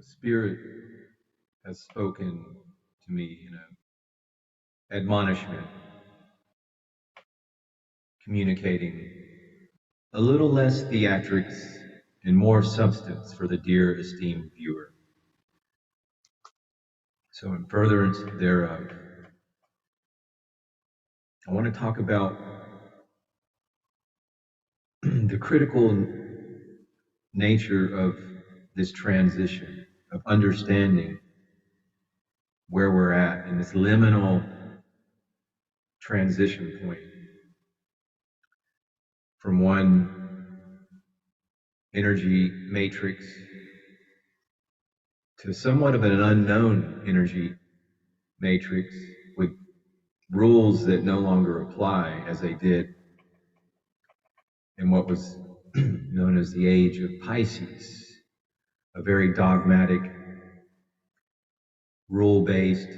Spirit has spoken to me, admonishment, communicating a little less theatrics and more substance for the dear esteemed viewer. So in furtherance thereof, I want to talk about the critical nature of this transition, of understanding where we're at in this liminal transition point from one energy matrix to somewhat of an unknown energy matrix with rules that no longer apply as they did in what was known as the age of Pisces, a very dogmatic, rule-based,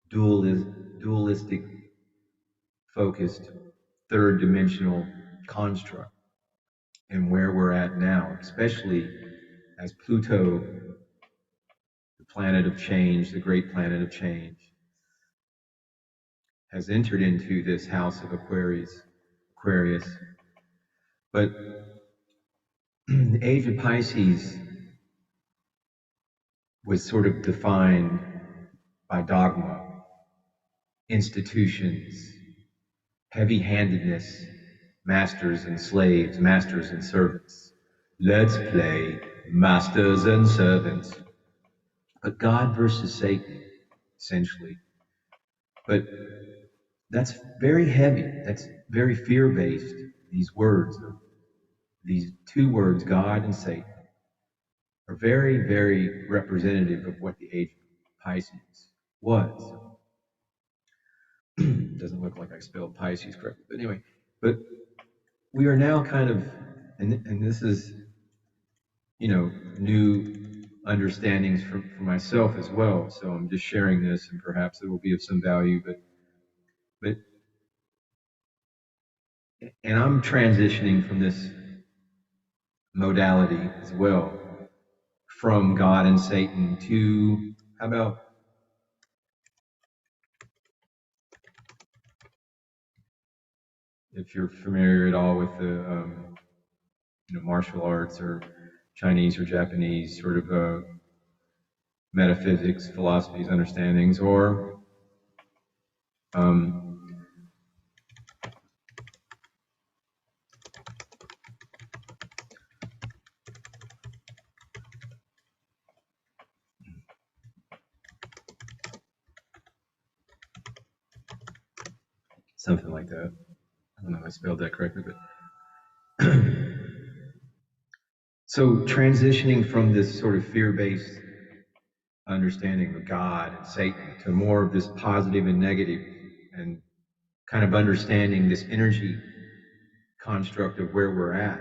dualistic focused, third-dimensional construct. And where we're at now, especially as Pluto, the planet of change, the great planet of change, has entered into this house of Aquarius. But the age of Pisces was sort of defined by dogma, institutions, heavy-handedness, masters and slaves, masters and servants. Let's play masters and servants. But God versus Satan, essentially. But that's very heavy. That's very fear-based. These words, these two words, God and Satan, are very, very representative of what the age of Pisces was. Doesn't look like I spelled Pisces correctly, but anyway. But we are now kind of, and this is, new understandings for myself as well. So I'm just sharing this, and perhaps it will be of some value. But, and I'm transitioning from this modality as well, from God and Satan to, how about, if you're familiar at all with the, martial arts or Chinese or Japanese sort of metaphysics, philosophies, understandings, or something like that. I don't know if I spelled that correctly, but so transitioning from this sort of fear-based understanding of God and Satan to more of this positive and negative, and kind of understanding this energy construct of where we're at.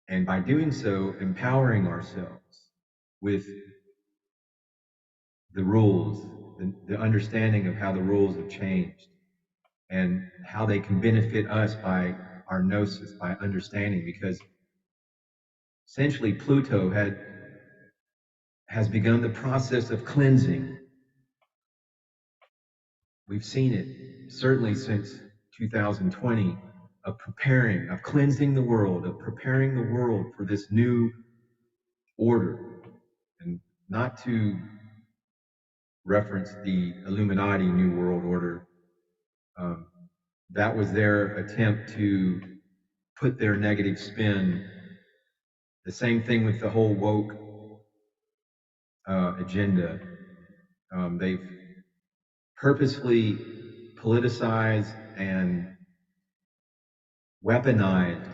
And by doing so, empowering ourselves with the rules, the understanding of how the rules have changed and how they can benefit us by our gnosis, by understanding, because essentially Pluto has begun the process of cleansing. We've seen it certainly since 2020, of preparing, of cleansing the world, of preparing the world for this new order. And not to reference the Illuminati New World Order, that was their attempt to put their negative spin. The same thing with the whole woke agenda. They've purposefully politicized and weaponized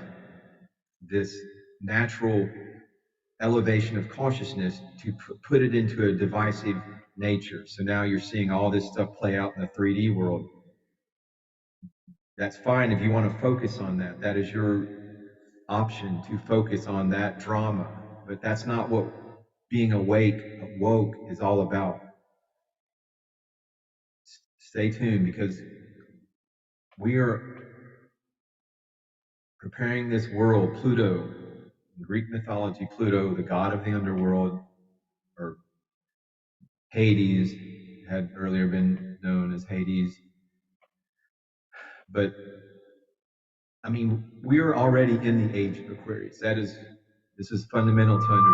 this natural elevation of consciousness to put it into a divisive nature. So now you're seeing all this stuff play out in the 3D world. That's fine if you want to focus on that. That is your option, to focus on that drama. But that's not what being woke is all about. Stay tuned, because we are preparing this world, Pluto, In Greek mythology, Pluto, the god of the underworld, or Hades, had earlier been known as Hades. But I mean, we are already in the age of Aquarius. This is fundamental to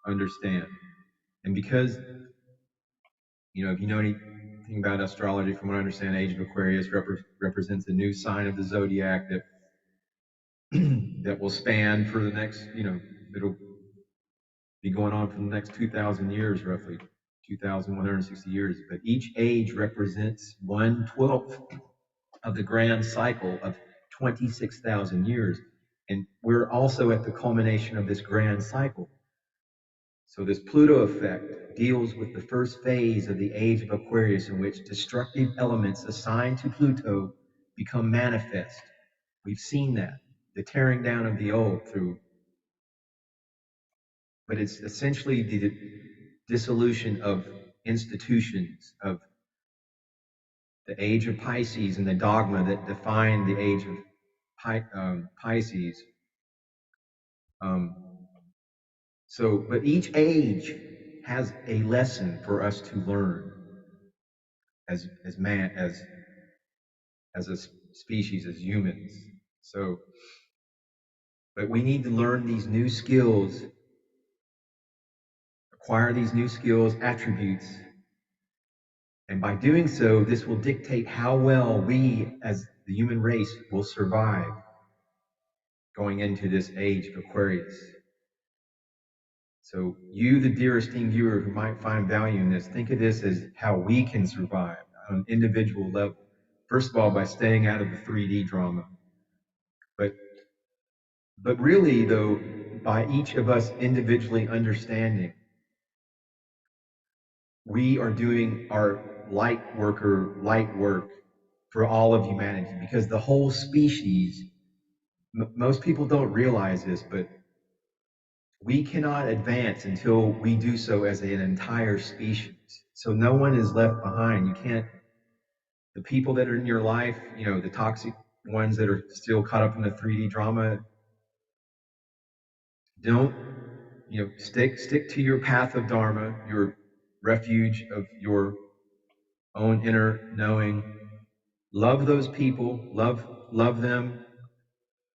understand. And because, if you know anything about astrology, from what I understand, age of Aquarius represents a new sign of the zodiac that that will span for the next, it'll be going on for the next 2,000 years, roughly 2,160 years. But each age represents 1/12 of the grand cycle of 26,000 years. And we're also at the culmination of this grand cycle. So this Pluto effect deals with the first phase of the age of Aquarius, in which destructive elements assigned to Pluto become manifest. We've seen that, the tearing down of the old but it's essentially the dissolution of institutions, of the age of Pisces and the dogma that define the age of Pisces. But each age has a lesson for us to learn as man, as a species, as humans. But we need to learn these new skills, acquire these new skills, attributes, and by doing so, this will dictate how well we, as the human race, will survive going into this age of Aquarius. So you, the dear esteemed viewer who might find value in this, think of this as how we can survive on an individual level. First of all, by staying out of the 3D drama. But really, though, by each of us individually understanding, we are doing our light work for all of humanity, because the whole species, most people don't realize this, but we cannot advance until we do so as an entire species. So no one is left behind. You can't, the people that are in your life, the toxic ones that are still caught up in the 3D drama, don't, stick to your path of Dharma, your refuge of your own inner knowing. Love those people, love them,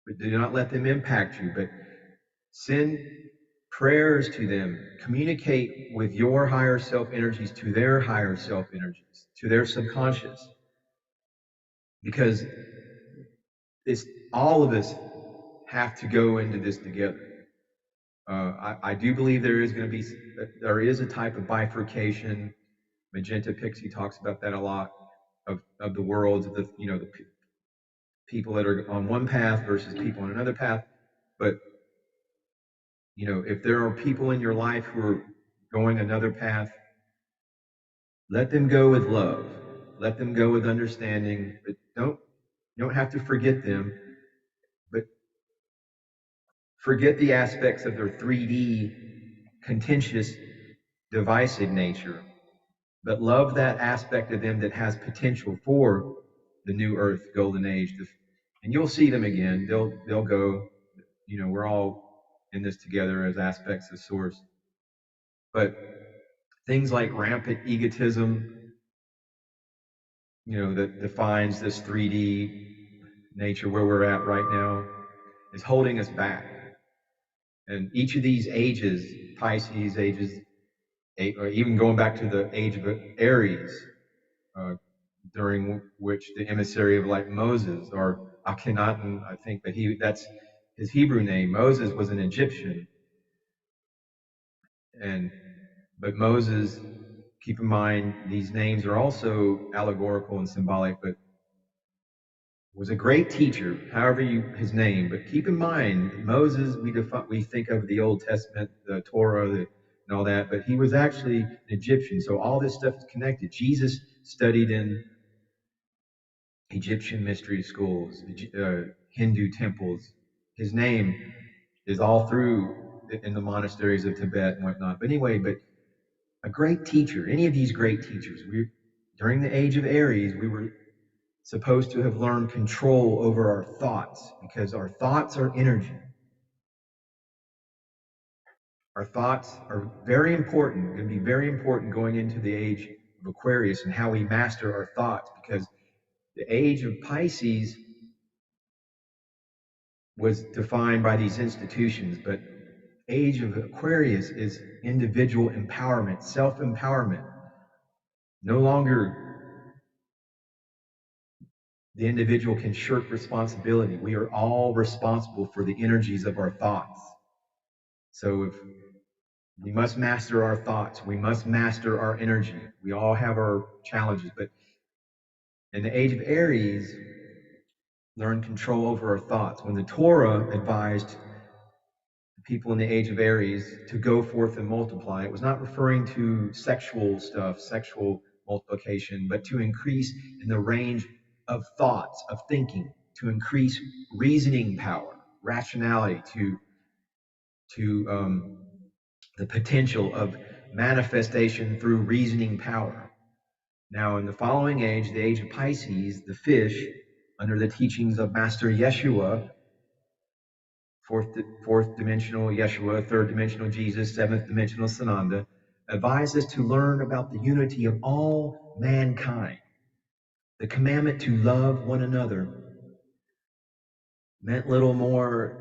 but do not let them impact you. But send prayers to them. Communicate with your higher self energies to their higher self energies, to their subconscious. Because it's all of us have to go into this together. I do believe there is a type of bifurcation. Magenta Pixie talks about that a lot, of the worlds, of the people that are on one path versus people on another path. But if there are people in your life who are going another path, let them go with love. Let them go with understanding. But you don't have to forget them, but forget the aspects of their 3D, contentious, divisive nature. But love that aspect of them that has potential for the new earth, golden age. And you'll see them again. They'll go. We're all in this together as aspects of source. But things like rampant egotism, that defines this 3D nature where we're at right now, is holding us back. And each of these ages, Pisces ages, or even going back to the age of Aries, during which the emissary of like Moses, or Akhenaten, I think that's his Hebrew name. Moses was an Egyptian. But Moses, keep in mind, these names are also allegorical and symbolic, but was a great teacher, however his name. But keep in mind, Moses, we think of the Old Testament, the Torah, and all that, but he was actually an Egyptian. So all this stuff is connected. Jesus studied in Egyptian mystery schools, Hindu temples. His name is all through in the monasteries of Tibet and whatnot. But anyway, a great teacher, any of these great teachers, during the age of Aries, we were supposed to have learned control over our thoughts, because our thoughts are energy. Our thoughts are very important, going to be very important going into the age of Aquarius and how we master our thoughts, because the age of Pisces was defined by these institutions, but age of Aquarius is individual empowerment, self-empowerment. No longer the individual can shirk responsibility. We are all responsible for the energies of our thoughts. So if we must master our thoughts, we must master our energy. We all have our challenges, but in the age of Aries, learn control over our thoughts. When the Torah advised people in the age of Aries to go forth and multiply, it was not referring to sexual stuff, sexual multiplication, but to increase in the range of thoughts, of thinking, to increase reasoning power, rationality, to the potential of manifestation through reasoning power. Now, in the following age, the age of Pisces, the fish, under the teachings of Master Yeshua, fourth dimensional Yeshua, third dimensional Jesus, seventh dimensional Sananda, advise us to learn about the unity of all mankind. The commandment to love one another meant little more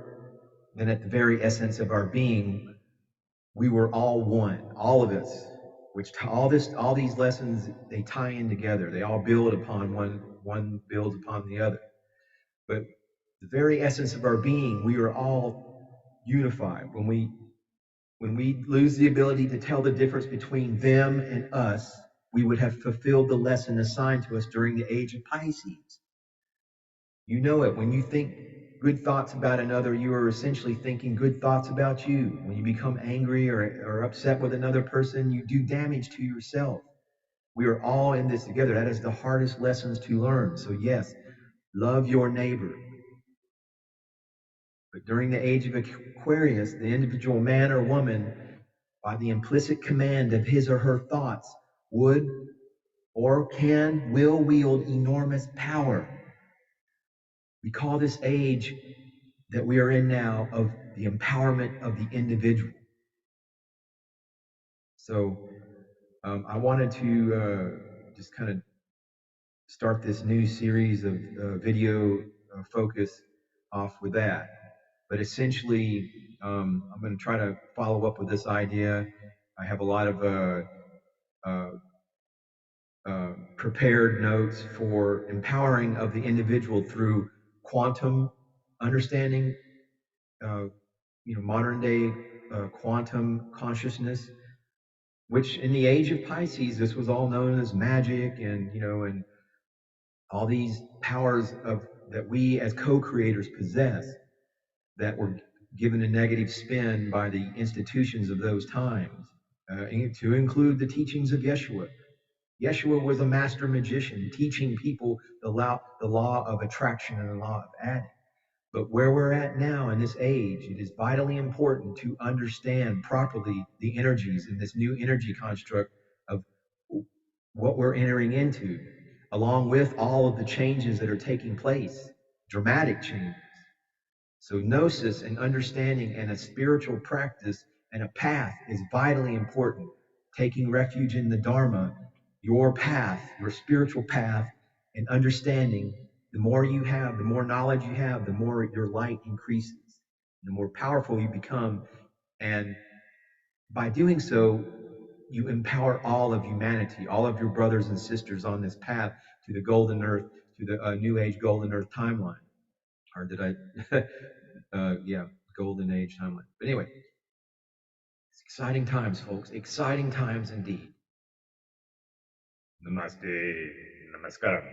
than at the very essence of our being, we were all one, all of us. Which all these lessons, they tie in together. They all build upon one builds upon the other. But the very essence of our being, we are all unified. When we lose the ability to tell the difference between them and us, we would have fulfilled the lesson assigned to us during the age of Pisces. You know it. When you think good thoughts about another, you are essentially thinking good thoughts about you. When you become angry or upset with another person, you do damage to yourself. We are all in this together. That is the hardest lessons to learn. So yes, love your neighbor. But during the age of Aquarius, the individual man or woman, by the implicit command of his or her thoughts, would or will wield enormous power. We call this age that we are in now of the empowerment of the individual. So I wanted to just kind of start this new series of video focus off with that. But essentially, I'm going to try to follow up with this idea. I have a lot of uh, prepared notes for empowering of the individual through quantum understanding, modern day quantum consciousness, which in the age of Pisces, this was all known as magic and all these powers that we as co-creators possess that were given a negative spin by the institutions of those times, to include the teachings of Yeshua. Yeshua was a master magician, teaching people the law of attraction and the law of adding. But where we're at now in this age, it is vitally important to understand properly the energies in this new energy construct of what we're entering into, along with all of the changes that are taking place, dramatic changes. So gnosis and understanding and a spiritual practice and a path is vitally important. Taking refuge in the Dharma, your path, your spiritual path, and understanding, the more you have, the more knowledge you have, the more your light increases, the more powerful you become. And by doing so, you empower all of humanity, all of your brothers and sisters on this path to the golden earth, to the new age golden earth timeline. Or did I? Yeah, golden age timeline. But anyway, it's exciting times, folks. Exciting times indeed. Namaste. Namaskaram.